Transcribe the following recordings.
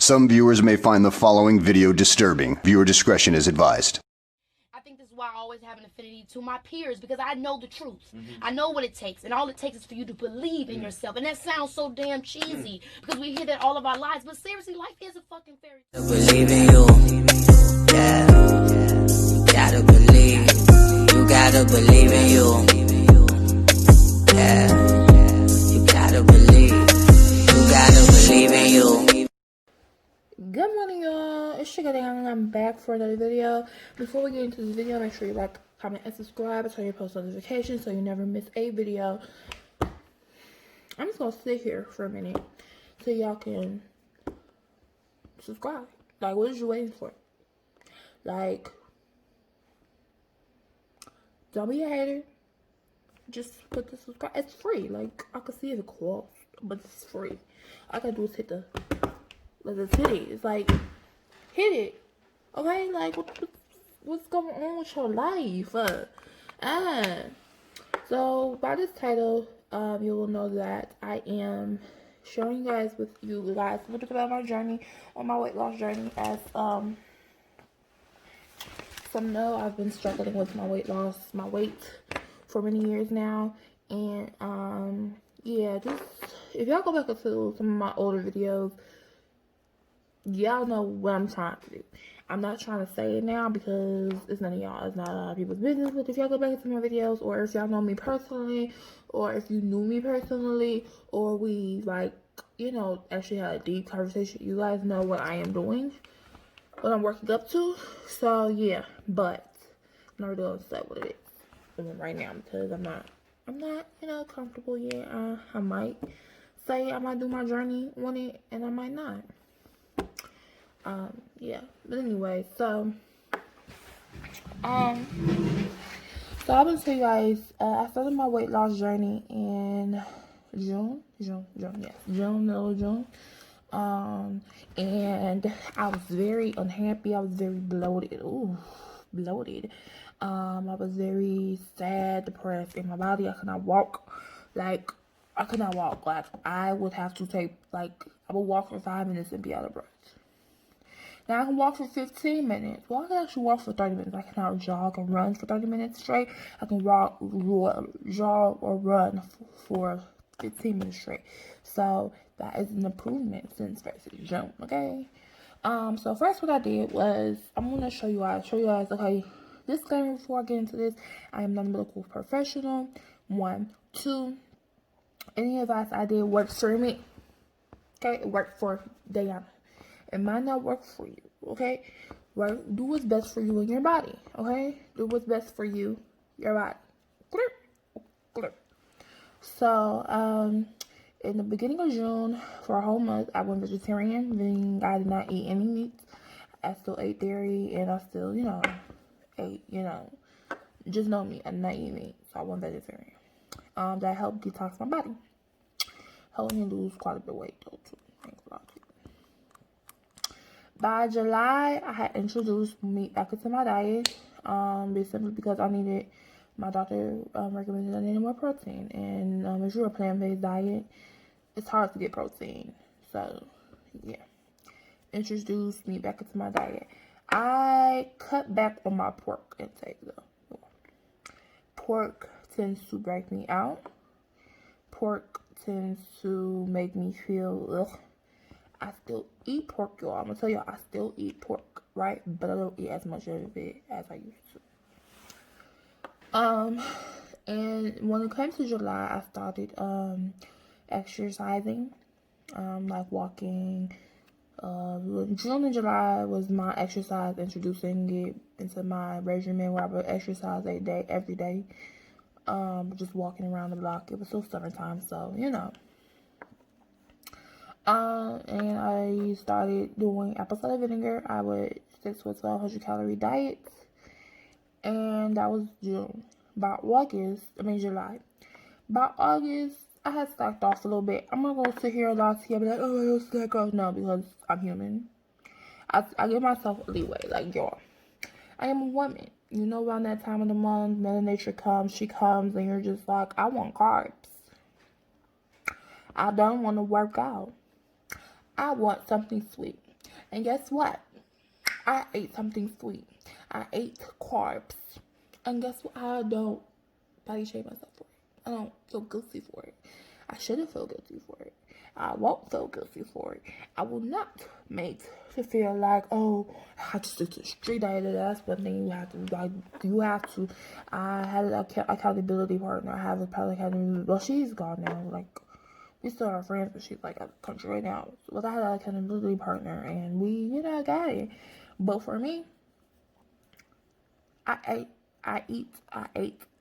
Some viewers may find the following video disturbing. Viewer discretion is advised. I think this is why I always have an affinity to my peers, because I know the truth. I know what it takes, and all it takes is for you to believe in yourself. And that sounds so damn cheesy because we hear that all of our lives, but seriously, life is a fucking fairy tale. Believe in you, yeah. You gotta believe. You gotta believe in you, yeah. You gotta believe. You gotta believe in you. Good morning, y'all. It's Sugar Day, and I'm back for another video. Before we get into this video, make sure you like, comment, and subscribe. Turn your post notifications so you never miss a video. I'm just gonna sit here for a minute so y'all can subscribe. Like, what is you waiting for? Like, don't be a hater. Just put the subscribe. It's free. Like, I can see the cost, but it's free. All I gotta do is hit the. Let's hit it. It's like, hit it. Okay? Like, what's going on with your life? So, by this title, you will know that I am sharing you guys a little bit about my journey, on my weight loss journey. As, some know, I've been struggling with my weight loss, my weight, for many years now. And, yeah, just, if y'all go back to some of my older videos, y'all know what I'm trying to do. I'm not trying to say it now because it's none of y'all. It's not a lot of people's business. But if y'all go back into my videos, or if y'all know me personally, or if you knew me personally, or we, like, you know, actually had a deep conversation, you guys know what I am doing, what I'm working up to. So, yeah. But I'm not really going to say what it is right now because I'm not, you know, comfortable yet. I might say I might do my journey on it, and I might not. Yeah, but anyway, so I'm gonna tell you guys, I started my weight loss journey in June, middle of June, and I was very unhappy. I was very bloated. I was very sad, depressed in my body. I could not walk. Like, I would have to take, like, I would walk for 5 minutes and be out of breath. Now I can walk for 15 minutes. Well, I can actually walk for 30 minutes. I cannot jog and run for 30 minutes straight. I can jog or run for 15 minutes straight. So that is an improvement since versus June, okay? So first what I did was, I'm going to show you guys, okay, disclaimer before I get into this, I am not a medical professional. 1, 2, any advice I did works for me. Okay, it worked for Diana. It might not work for you, okay? Right? Do what's best for you and your body, okay? Do what's best for you, your body. Clear. So, in the beginning of June, for a whole month, I went vegetarian, meaning I did not eat any meat. I still ate dairy, and I still, you know, ate, you know, just no meat. I did not eat meat, so I went vegetarian. That helped detox my body. Helped me lose quite a bit of weight, though, too. By July, I had introduced meat back into my diet, simply because I needed, my doctor recommended I needed more protein, and if you're a plant-based diet, it's hard to get protein, so, yeah, introduced meat back into my diet. I cut back on my pork intake, though. Pork tends to break me out. Pork tends to make me feel, ugh. I still eat pork, y'all. I'm gonna tell y'all, I still eat pork, right? But I don't eat as much of it as I used to. And when it came to July, I started exercising, like walking. June and July was my exercise, introducing it into my regimen where I would exercise every day. Just walking around the block. It was still summertime, so you know. And I started doing apple cider vinegar. I would stick to a 1,200 calorie diet, and that was June. By July. By August, I had slacked off a little bit. I'm not gonna sit here and lie to you and be like, oh, I don't slack off. No, because I'm human. I give myself leeway, like, y'all. I am a woman. You know, around that time of the month, Mother Nature comes, she comes, and you're just like, I want carbs. I don't want to work out. I want something sweet. And guess what? I ate something sweet. I ate carbs. And guess what? I don't body shame myself for it. I don't feel guilty for it. I shouldn't feel guilty for it. I won't feel guilty for it. I will not make to feel like, oh, I have to stick to the street diet. That's one thing you have to do. Like, you have to. I had an accountability partner. I have a probably accountability. Well, she's gone now. Like, we still are friends, but she's like out of the country right now. But I had an accountability partner, and we, got it. But for me, I ate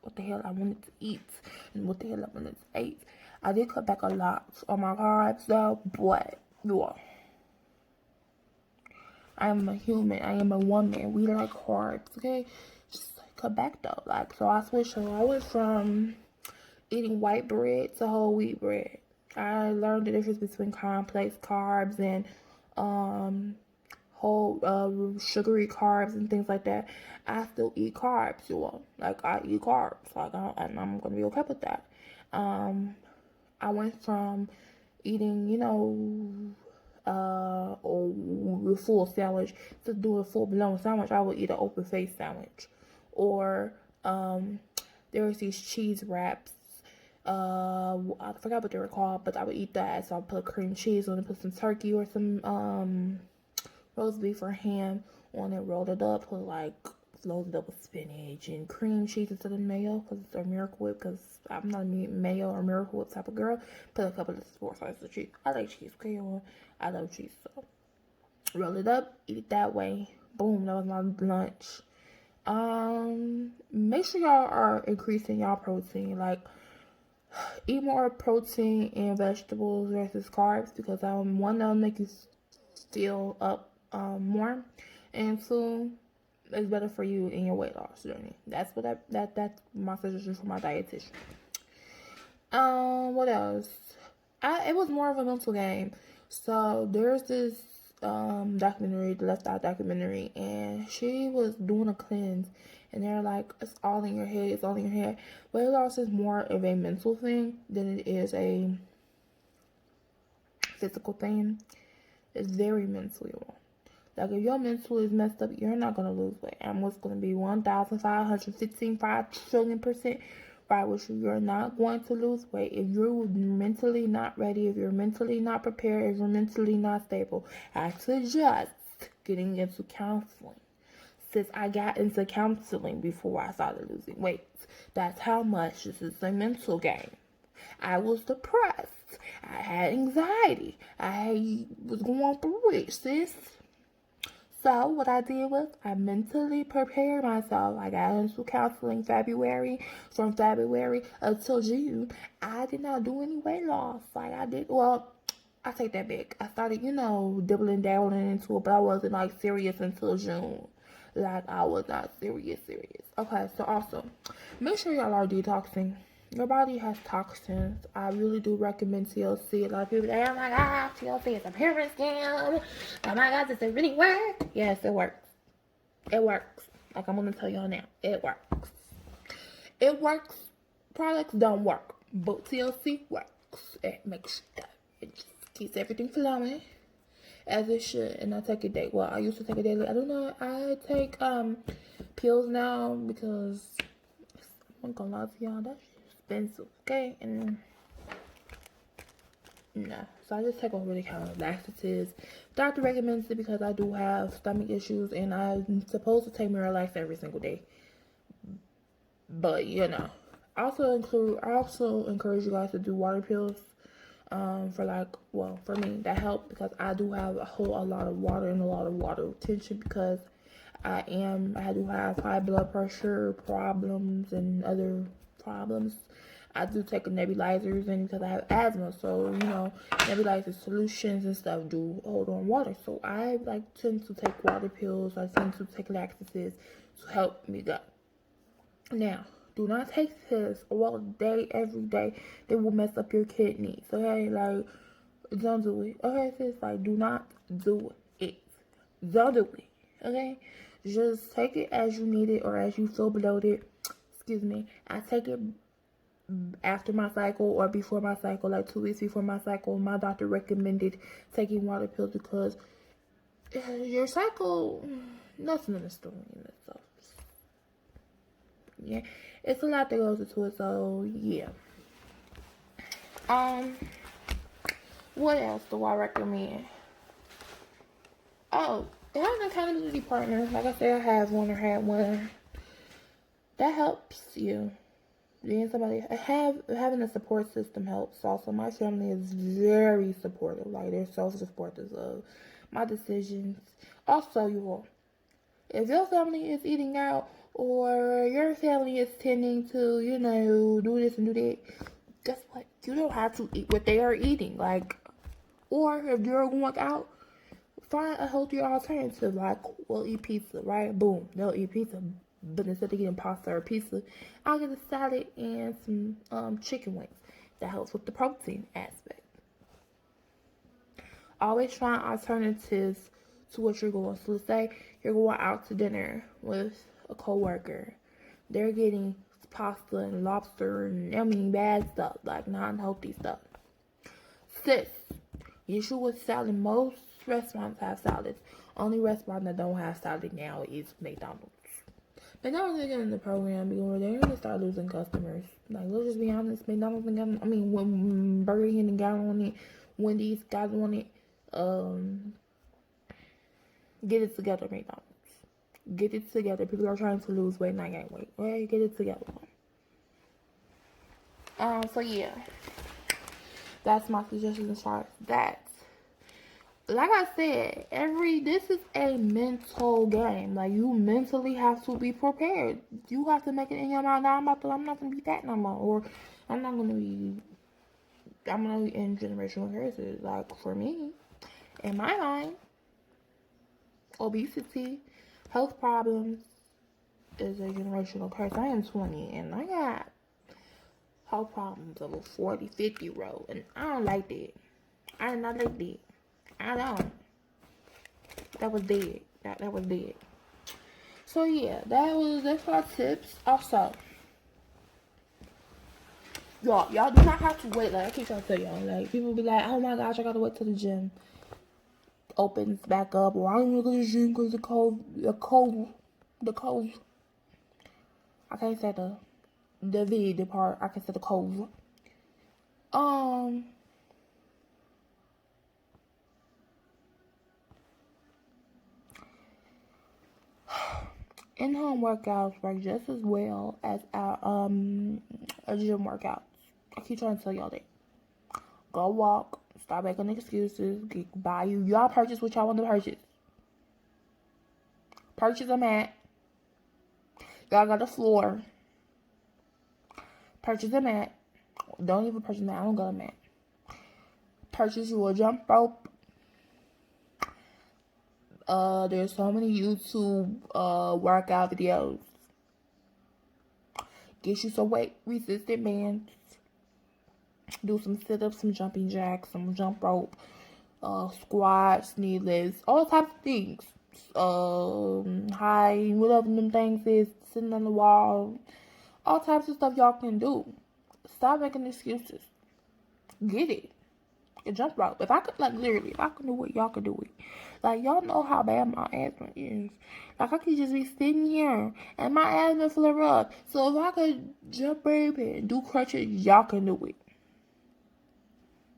what the hell I wanted to eat and what the hell I wanted to eat. I did cut back a lot on my carbs though, but I am a human. I am a woman. We like carbs, okay? Just cut back though. Like, so I switched. So I went from eating white bread to whole wheat bread. I learned the difference between complex carbs and whole sugary carbs and things like that. I still eat carbs, like I eat carbs, like and I'm gonna be okay with that. I went from eating, a full sandwich to do a full blown sandwich. I would eat an open face sandwich, or there was these cheese wraps. I forgot what they were called, but I would eat that. So I put cream cheese on it, put some turkey or some roast beef or ham on it, rolled it up, put loaded up with spinach and cream cheese instead of mayo, because it's a Miracle Whip, because I'm not a mayo or Miracle Whip type of girl. Put a couple of 4 slices of cheese. I like cheese, okay? I love cheese, so roll it up, eat it that way. Boom, that was my lunch. Make sure y'all are increasing y'all protein. Like, eat more protein and vegetables versus carbs, because one, that'll make you feel up more, and two, it's better for you in your weight loss journey. That's what that's my suggestion for my dietitian. What else? It was more of a mental game. So there's this documentary, the Left Eye documentary, and she was doing a cleanse, and they're like, it's all in your head, it's all in your head. Weight loss is more of a mental thing than it is a physical thing. It's very mental, y'all. Like, if your mental is messed up, you're not going to lose weight. And what's going to be 1,515, 5 trillion% right with you. You're not going to lose weight if you're mentally not ready, if you're mentally not prepared, if you're mentally not stable. I suggest getting into counseling. Since I got into counseling before I started losing weight, that's how much this is a mental game. I was depressed. I had anxiety. I was going through it, sis. So what I did was I mentally prepared myself. I got into counseling from February until June. I did not do any weight loss. I take that back. I started, dibbling dabbling into it, but I wasn't serious until June. I was not serious. Okay, so also, make sure y'all are detoxing. Your body has toxins. I really do recommend TLC. A lot of people say, oh my God, TLC is a pyramid scam. Oh my God, does it really work? Yes, it works. It works. Like, I'm going to tell y'all now. It works. It works. Products don't work. But TLC works. It makes sure it just keeps everything flowing as it should. And I take it daily. Well, I used to take it daily. I don't know. I take pills now because I'm going to lie to y'all. That's expensive, okay? And no, so I just take over-the-counter laxatives. Doctor recommends it because I do have stomach issues, and I'm supposed to take Miralax every single day. But I also encourage you guys to do water pills. For me, that helped because I do have a lot of water and a lot of water retention because I do have high blood pressure problems and other problems. I do take nebulizers and because I have asthma, so nebulizer solutions and stuff do hold on water. So I tend to take water pills. I tend to take laxatives to help me go. Now, do not take this all day, every day. They will mess up your kidneys. Okay, don't do it. Okay, sis, do not do it. Don't do it. Okay, just take it as you need it or as you feel bloated. Excuse me. I take it after my cycle or before my cycle, 2 weeks before my cycle. My doctor recommended taking water pills because your cycle, nothing in the story in itself. Yeah, it's a lot that goes into it. So yeah. What else do I recommend? Oh, having an accountability partner. Like I said, I have one or had one. That helps you. Being somebody having a support system helps. Also, my family is very supportive. Like, they're so supportive of my decisions. Also, you all, if your family is eating out or your family is tending to, do this and do that, guess what? You don't have to eat what they are eating. Like, or if you're going out, find a healthier alternative. Like, we'll eat pizza, right? Boom, they'll eat pizza. But instead of getting pasta or pizza, I'll get a salad and some chicken wings. That helps with the protein aspect. Always find alternatives to what you're going. So let's say you're going out to dinner with a coworker. They're getting pasta and lobster and bad stuff, like non-healthy stuff. Sis, the issue with salad, most restaurants have salads. Only restaurant that don't have salad now is McDonald's. McDonald's is getting the program because they're gonna start losing customers. Like, let's just be honest, McDonald's when Burger King got on it, Wendy's got on it, get it together, McDonald's. Get it together. People are trying to lose weight and I gain weight. Right? Get it together. So yeah. That's my suggestion as far as that. Like I said, this is a mental game. Like, you mentally have to be prepared. You have to make it in your mind. I'm not gonna be fat no more, or I'm gonna be in generational curses. Like, for me, in my mind, obesity, health problems is a generational curse. I am 20 and I got health problems of a 40, 50-year-old, and I don't like that. I do not like that. I don't. That was dead. That was dead. So yeah, that's my tips. Also, y'all do not have to wait. Like, I keep trying to tell y'all, like, people be like, oh my gosh, I gotta wait till the gym opens back up, or I don't want to go to the gym because the cold. I can't say the part. I can say the cold. In-home workouts work just as well as our gym workouts. I keep trying to tell y'all that. Go walk. Stop making excuses. Y'all purchase what y'all want to purchase. Purchase a mat. Y'all got a floor. Purchase a mat. Don't even purchase a mat. I don't got a mat. Purchase you a jump rope. There's so many YouTube workout videos. Get you some weight resistant bands. Do some sit-ups, some jumping jacks, some jump rope, squats, knee lifts, all types of things. High, whatever them things is, sitting on the wall, all types of stuff y'all can do. Stop making excuses. Get it. A jump rope. If I could do it, y'all could do it. Like, y'all know how bad my asthma is. Like, I could just be sitting here and my asthma flare up. So if I could jump rope and do crutches, y'all can do it.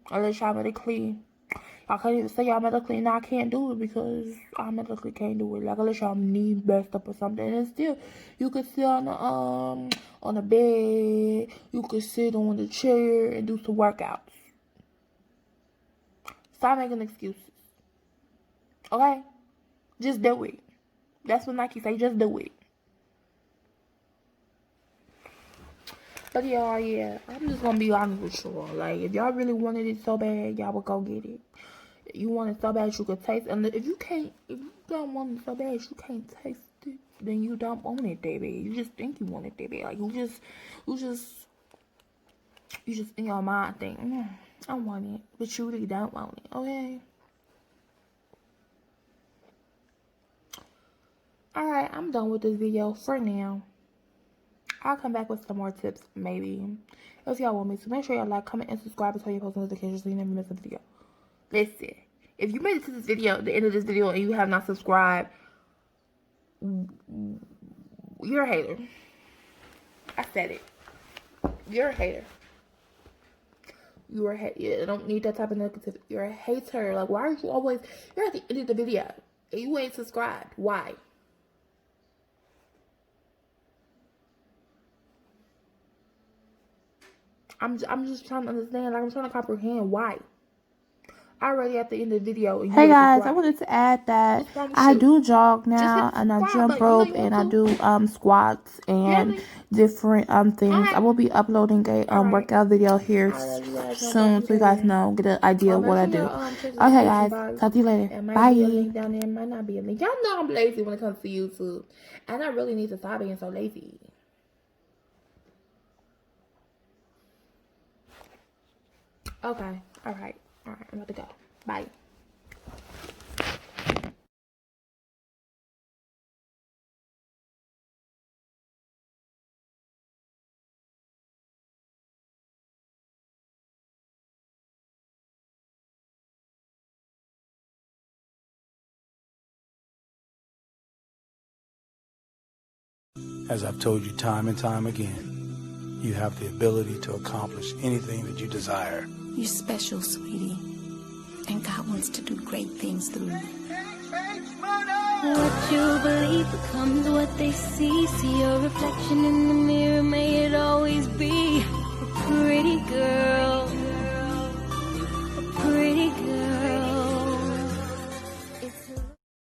Unless y'all medically, I can't even say y'all medically, and I can't do it because I medically can't do it. Like, unless y'all need messed up or something, and still, you could sit on the bed, you could sit on the chair and do some workouts. Stop making excuses. Okay? Just do it. That's what Nike say. Just do it. But yeah, I'm just gonna be honest with y'all. Like, if y'all really wanted it so bad, y'all would go get it. You want it so bad you could taste it. And if you don't want it so bad you can't taste it, then you don't want it that bad. You just think you want it that bad. Like, you just in your mind think, I want it, but you really don't want it. Okay? Alright, I'm done with this video for now. I'll come back with some more tips, maybe, if y'all want me to. Make sure y'all like, comment, and subscribe and turn your post notifications so you never miss a video. Listen, If you made it to this video, the end of this video, and you have not subscribed, you're a hater. I said it. You're a hater. You're a hater. Yeah, I don't need that type of negativity. You're a hater. Like, why are you always... You're at the end of the video, and you ain't subscribed. Why? I'm just trying to understand. Like, I'm trying to comprehend why. Already at the end of the video. And hey guys, I wanted to add that I do jog now, and I jump rope, and I do squats and different things. I will be uploading a workout video here soon, so you guys know, get an idea of what I do. Okay guys, talk to you later. Bye. Down there might not be a link. Y'all know I'm lazy when it comes to YouTube, and I really need to stop being so lazy. Okay, all right, I'm about to go. Bye. As I've told you time and time again, you have the ability to accomplish anything that you desire. You're special, sweetie. And God wants to do great things through you. What you believe becomes what they see. See your reflection in the mirror, may it always be a pretty girl. A pretty girl.